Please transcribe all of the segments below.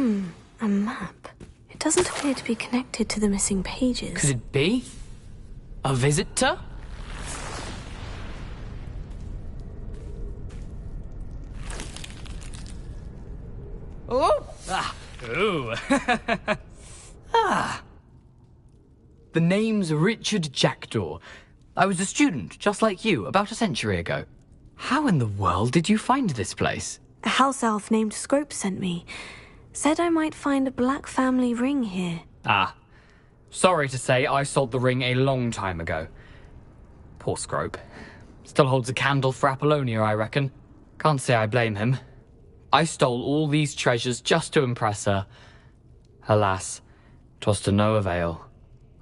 A map. It doesn't appear to be connected to the missing pages. Could it be? A visitor? Oh! Ah! Ooh! Ah! The name's Richard Jackdaw. I was a student, just like you, about a century ago. How in the world did you find this place? A house elf named Scrope sent me. Said I might find a black family ring here. Ah. Sorry to say, I sold the ring a long time ago. Poor Scrope. Still holds a candle for Apollonia, I reckon. Can't say I blame him. I stole all these treasures just to impress her. Alas, 'twas to no avail.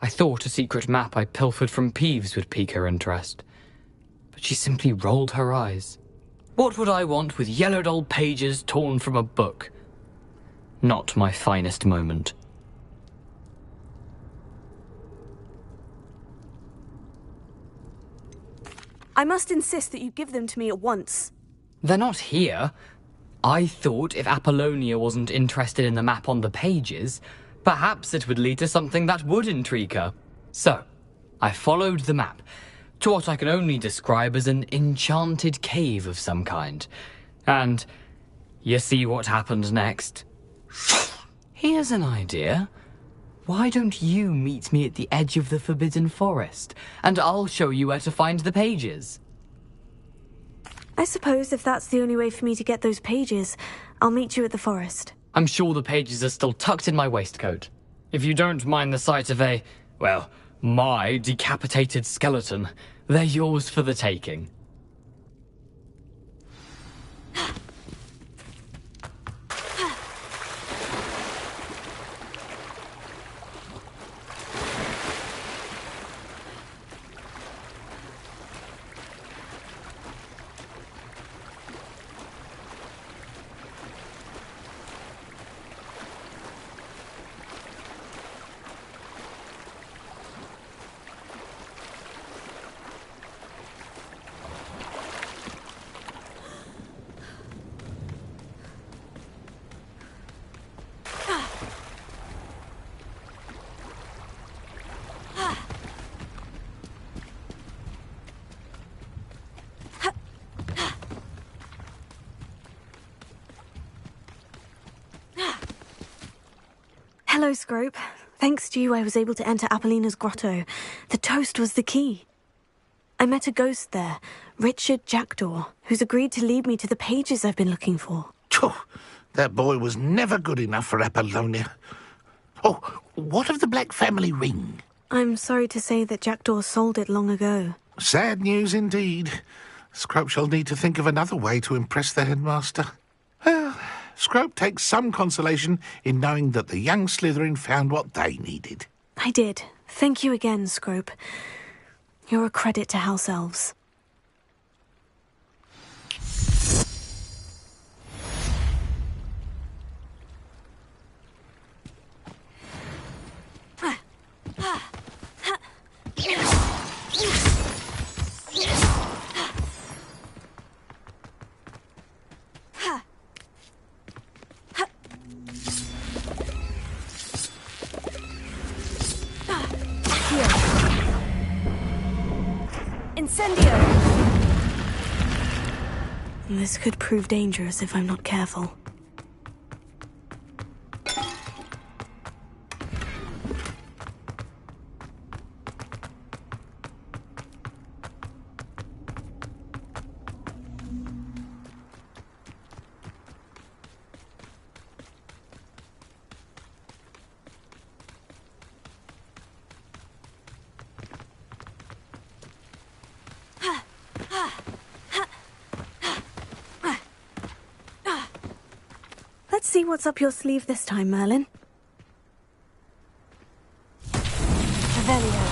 I thought a secret map I pilfered from Peeves would pique her interest. But she simply rolled her eyes. What would I want with yellowed old pages torn from a book? Not my finest moment. I must insist that you give them to me at once. They're not here. I thought if Apollonia wasn't interested in the map on the pages, perhaps it would lead to something that would intrigue her. So, I followed the map to what I can only describe as an enchanted cave of some kind. And you see what happened next? Here's an idea. Why don't you meet me at the edge of the Forbidden Forest, and I'll show you where to find the pages? I suppose if that's the only way for me to get those pages, I'll meet you at the forest. I'm sure the pages are still tucked in my waistcoat. If you don't mind the sight of my decapitated skeleton, they're yours for the taking. Hello, Scrope. Thanks to you, I was able to enter Apollina's grotto. The toast was the key. I met a ghost there, Richard Jackdaw, who's agreed to lead me to the pages I've been looking for. That boy was never good enough for Apollonia. Oh, what of the Black family ring? I'm sorry to say that Jackdaw sold it long ago. Sad news indeed. Scrope shall need to think of another way to impress the headmaster. Well, Scrope takes some consolation in knowing that the young Slytherin found what they needed. I did. Thank you again, Scrope. You're a credit to House Elves. Incendio! This could prove dangerous if I'm not careful. Let's see what's up your sleeve this time, Merlin. Revelio.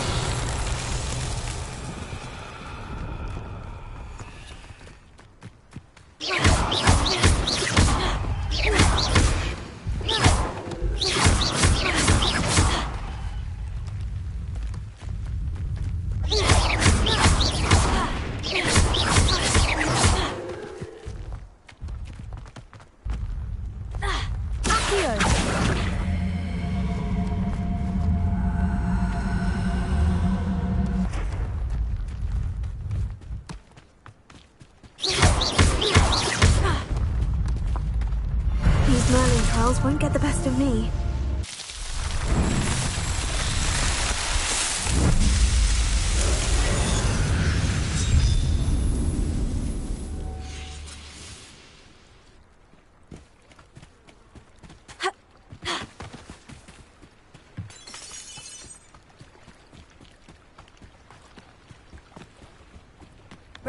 Accio.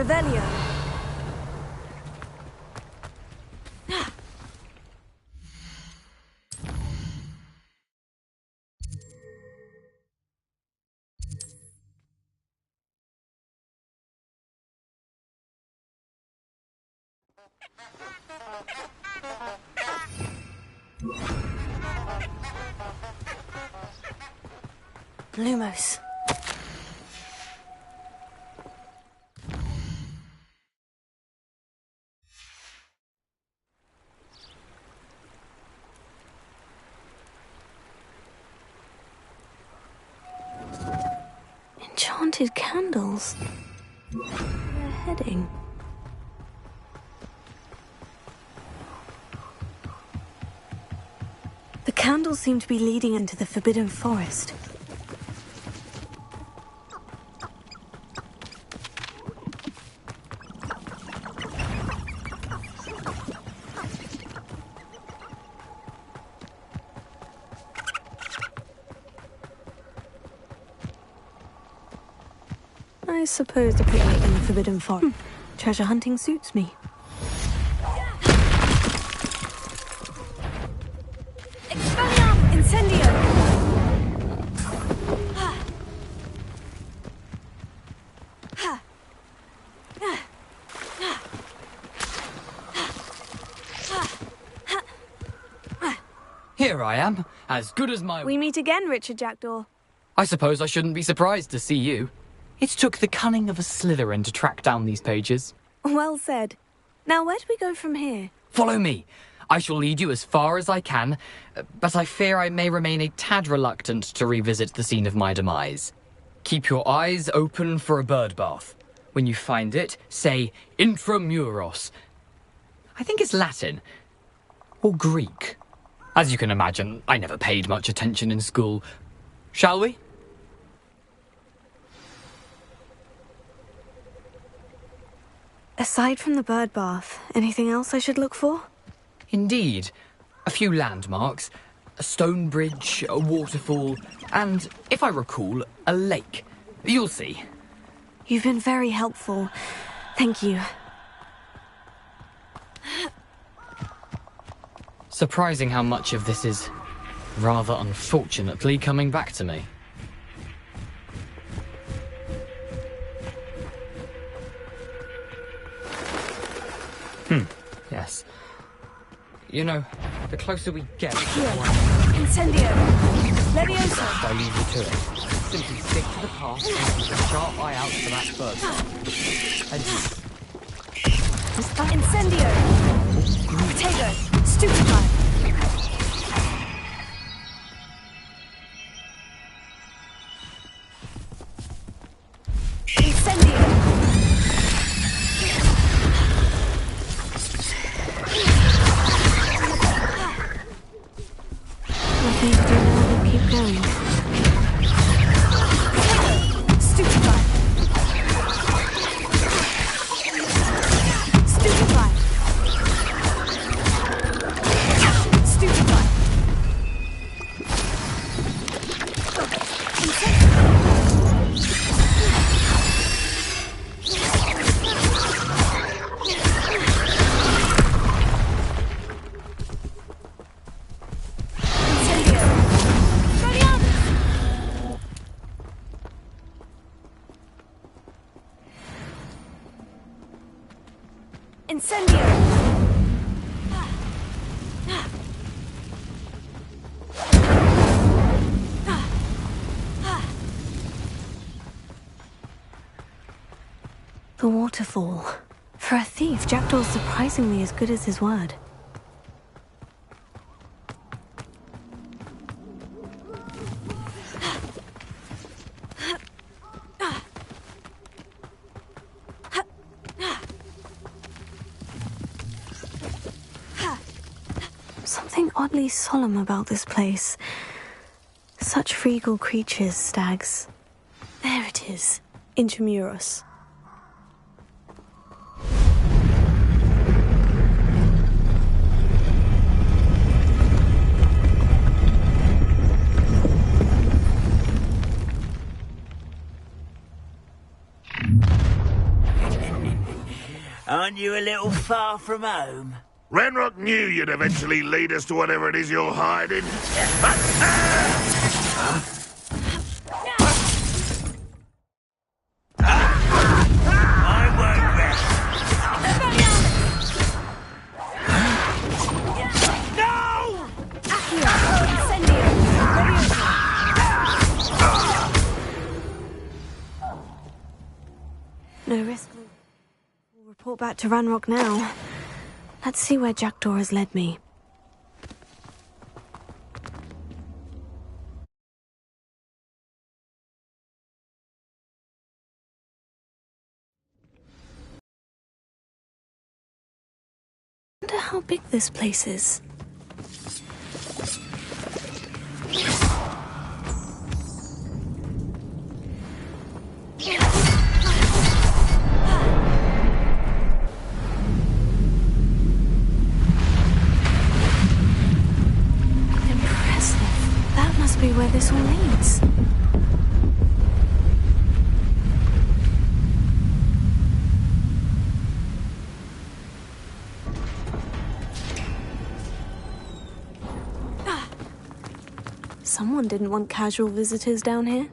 Revelio. Lumos. Enchanted candles. Where they're heading. The candles seem to be leading into the Forbidden Forest. I suppose a picnic in the Forbidden Forest. Treasure hunting suits me. Expelliarm Incendio! Here I am, as good as my... We meet again, Richard Jackdaw. I suppose I shouldn't be surprised to see you. It took the cunning of a Slytherin to track down these pages. Well said. Now, where do we go from here? Follow me. I shall lead you as far as I can, but I fear I may remain a tad reluctant to revisit the scene of my demise. Keep your eyes open for a bird bath. When you find it, say intramuros. I think it's Latin. Or Greek. As you can imagine, I never paid much attention in school. Shall we? Aside from the bird bath, anything else I should look for? Indeed. A few landmarks, a stone bridge, a waterfall, and, if I recall, a lake. You'll see. You've been very helpful. Thank you. Surprising how much of this is, rather unfortunately, coming back to me. Yes. You know, the closer we get... Here. Incendio. Levioso. I leave you to it. Simply stick to the path and keep a sharp eye out for that bird. Incendio. Protego. Stupefy. Incendio. Nothing to do now than keep going. Stupefy. Stupefy. Stupefy. Incendio! The waterfall. For a thief, Jackdaw's surprisingly as good as his word. Something oddly solemn about this place. Such regal creatures, stags. There it is, Intramuros. Aren't you a little far from home? Ranrock knew you'd eventually lead us to whatever it is you're hiding. I won't rest. No! No risk. We'll report back to Ranrock now. Let's see where Jackdaw has led me. I wonder how big this place is. Be where this all leads. Someone didn't want casual visitors down here.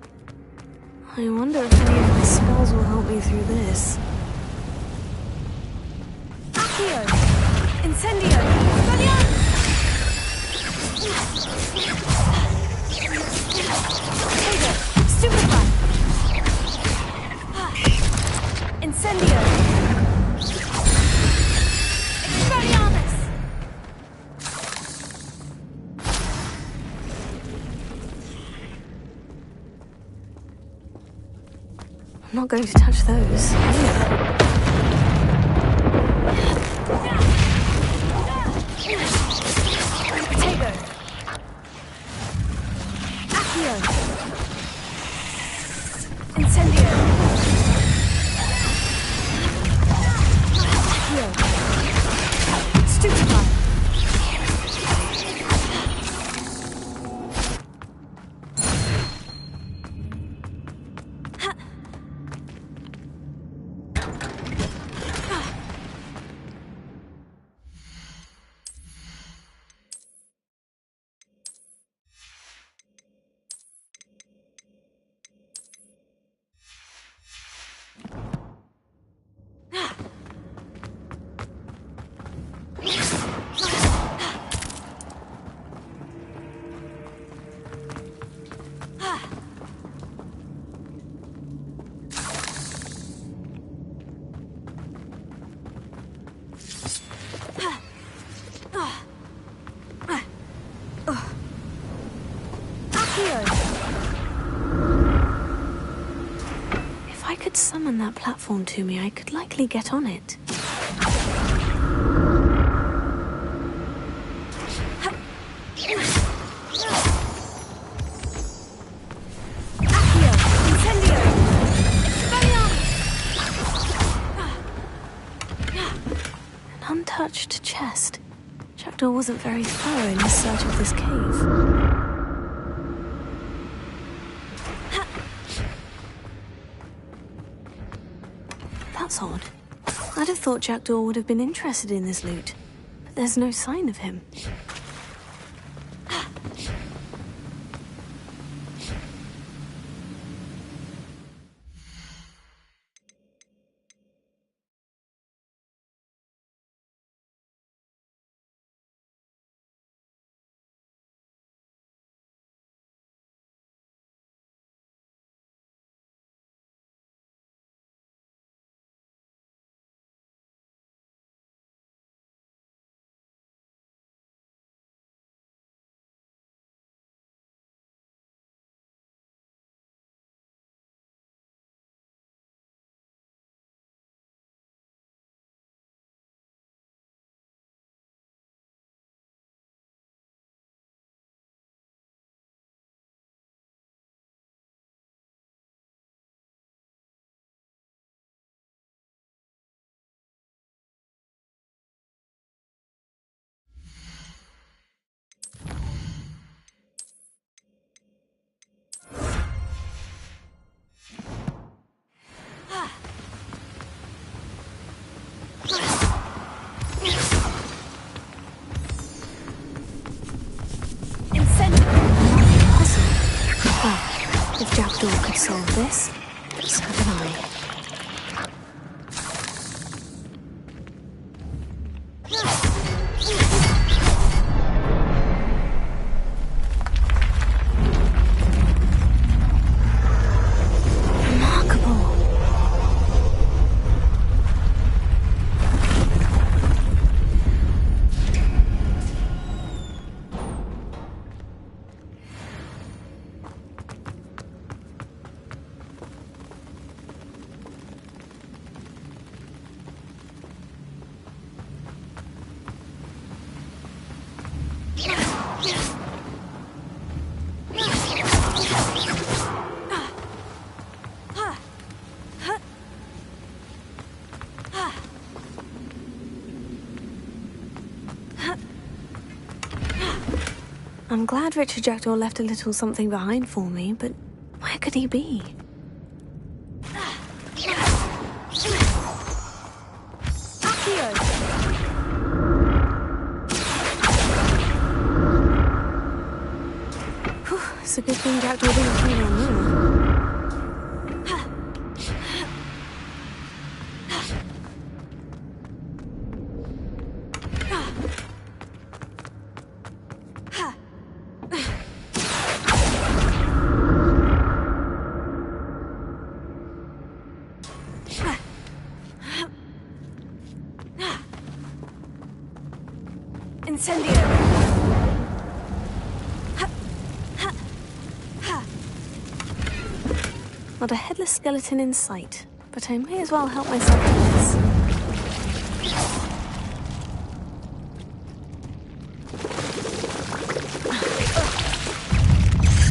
I wonder if any of my spells will help me through this. Accio! Incendio! Valiant! Stupefy! Incendio! Expelliarmus! I'm not going to touch those. Potato! Accio! Incendio! Stupefy! If I could summon that platform to me, I could likely get on it. An untouched chest. Jackdaw wasn't very thorough in his search of this cave. That's odd. I'd have thought Jackdaw would have been interested in this loot, but there's no sign of him. Jackdaw could solve this, but so can I. I'm glad Richard Jackdaw left a little something behind for me, but where could he be? It's a good thing Jackdaw didn't kill me on there. Not a headless skeleton in sight, but I may as well help myself to this.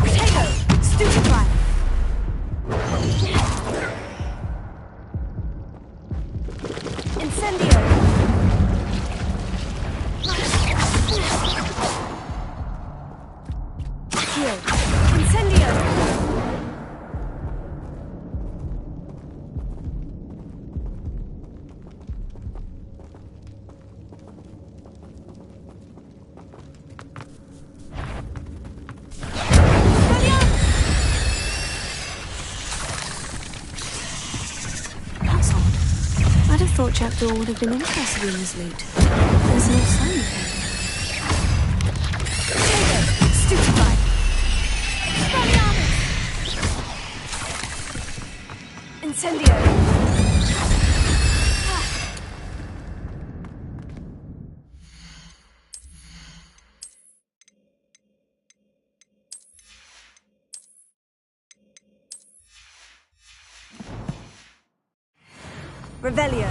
Potato! Stupefy! Incendio! Accio! Incendio! Thought Jackdaw would have been interested in his loot. There's no sign of him. Stupefy! Incendio! Revelio.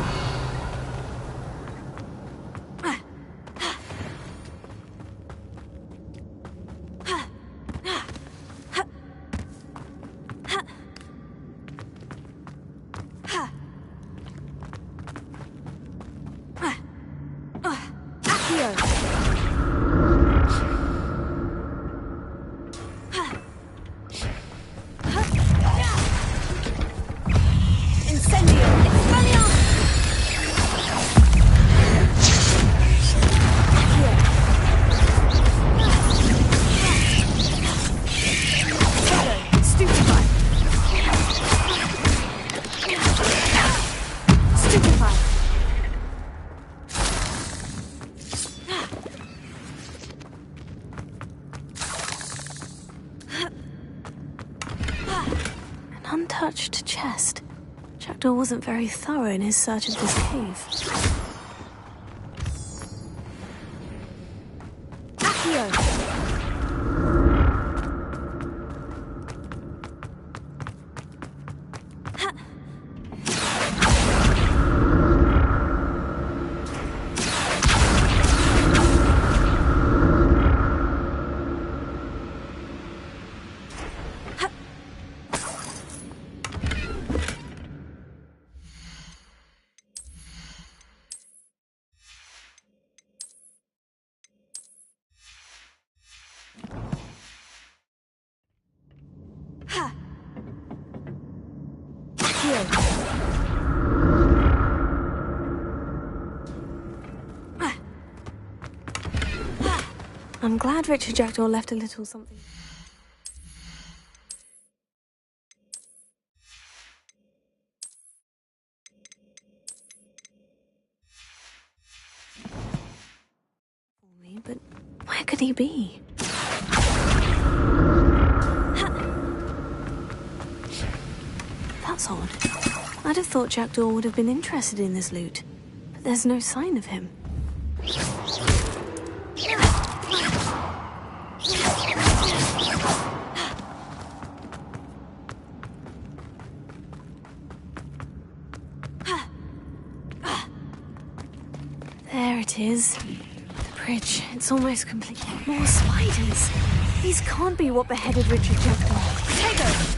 Untouched chest. Jackdaw wasn't very thorough in his search of this cave. Accio! I'm glad Richard Jackdaw left a little something. could he be? That's odd. I'd have thought Jackdaw would have been interested in this loot, but there's no sign of him. There it is. The bridge. It's almost complete. More spiders. These can't be what beheaded Richard Jackdaw. Tego!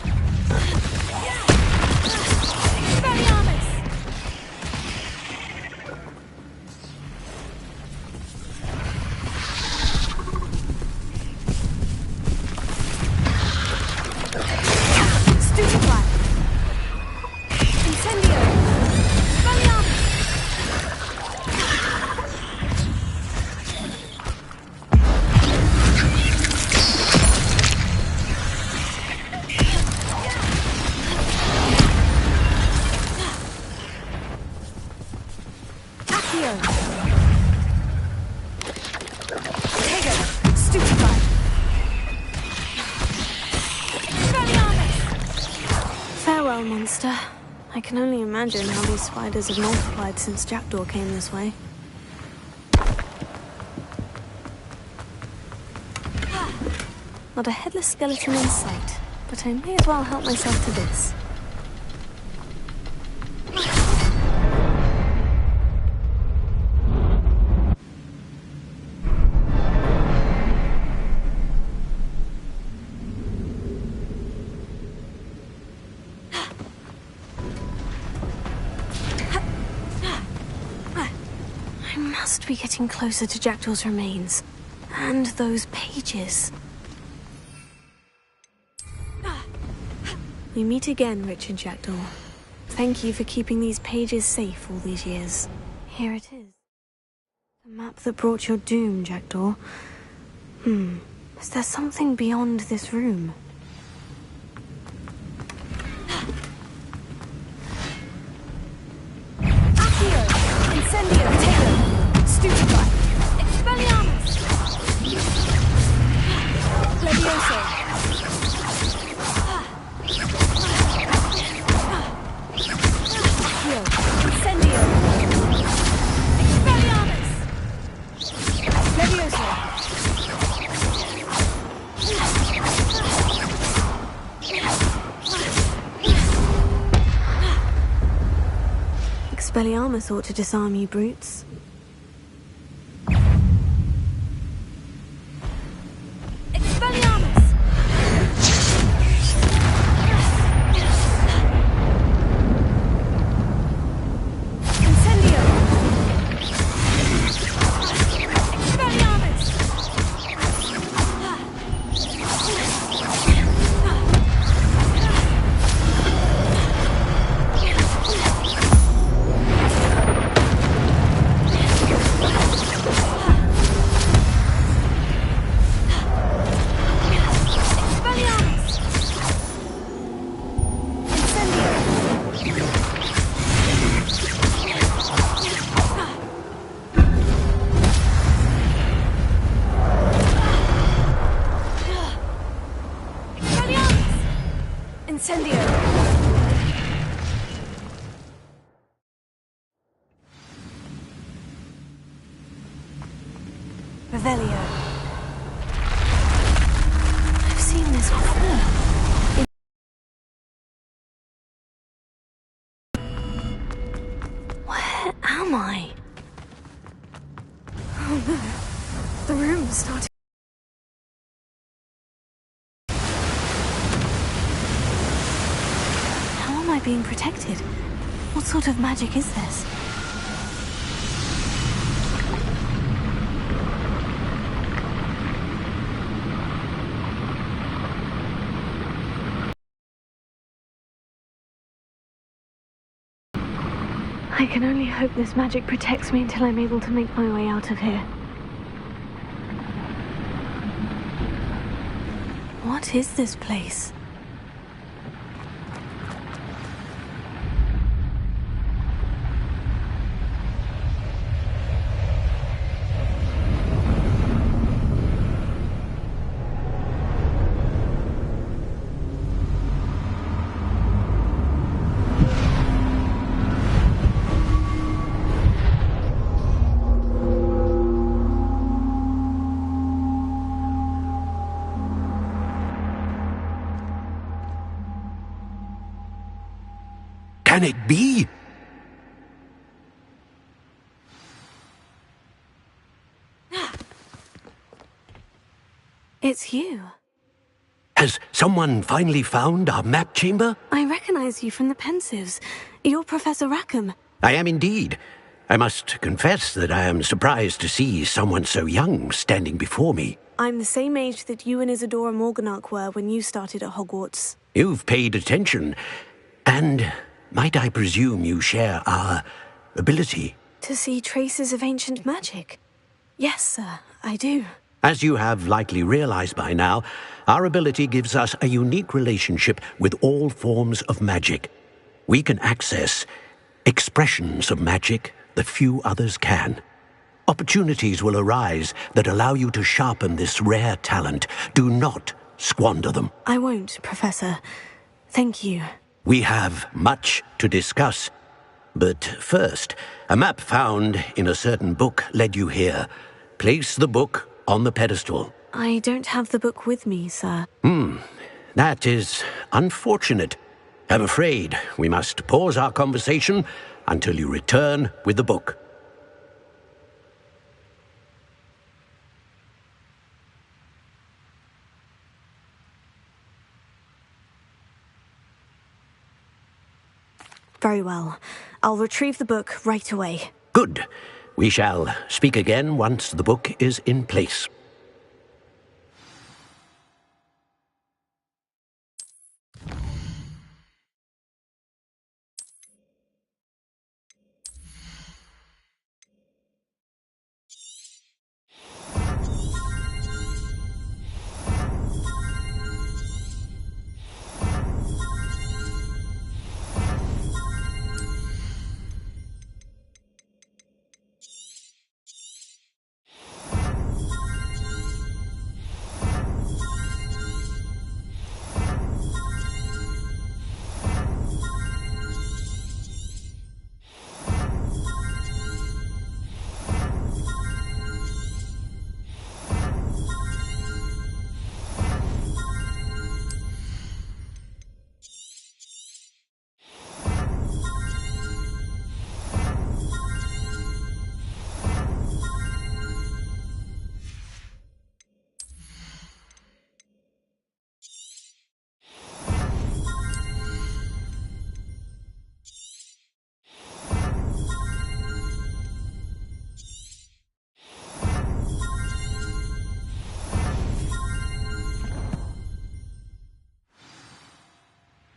Farewell, monster. I can only imagine how these spiders have multiplied since Jackdaw came this way. Not a headless skeleton in sight, but I may as well help myself to this. Must be getting closer to Jackdaw's remains. And those pages. We meet again, Richard Jackdaw. Thank you for keeping these pages safe all these years. Here it is. The map that brought your doom, Jackdaw. Is there something beyond this room? Expelliarmus thought to disarm you brutes. Revelio. I've seen this before. Where am I? Oh no. The room's starting. How am I being protected? What sort of magic is this? I can only hope this magic protects me until I'm able to make my way out of here. What is this place? can it be? It's you. Has someone finally found our map chamber? I recognize you from the Pensives. You're Professor Rackham. I am indeed. I must confess that I am surprised to see someone so young standing before me. I'm the same age that you and Isadora Morganach were when you started at Hogwarts. You've paid attention. And might I presume you share our ability? To see traces of ancient magic? Yes, sir, I do. As you have likely realized by now, our ability gives us a unique relationship with all forms of magic. We can access expressions of magic that few others can. Opportunities will arise that allow you to sharpen this rare talent. Do not squander them. I won't, Professor. Thank you. We have much to discuss. But first, a map found in a certain book led you here. Place the book on the pedestal. I don't have the book with me, sir. That is unfortunate. I'm afraid we must pause our conversation until you return with the book. Very well. I'll retrieve the book right away. Good. We shall speak again once the book is in place.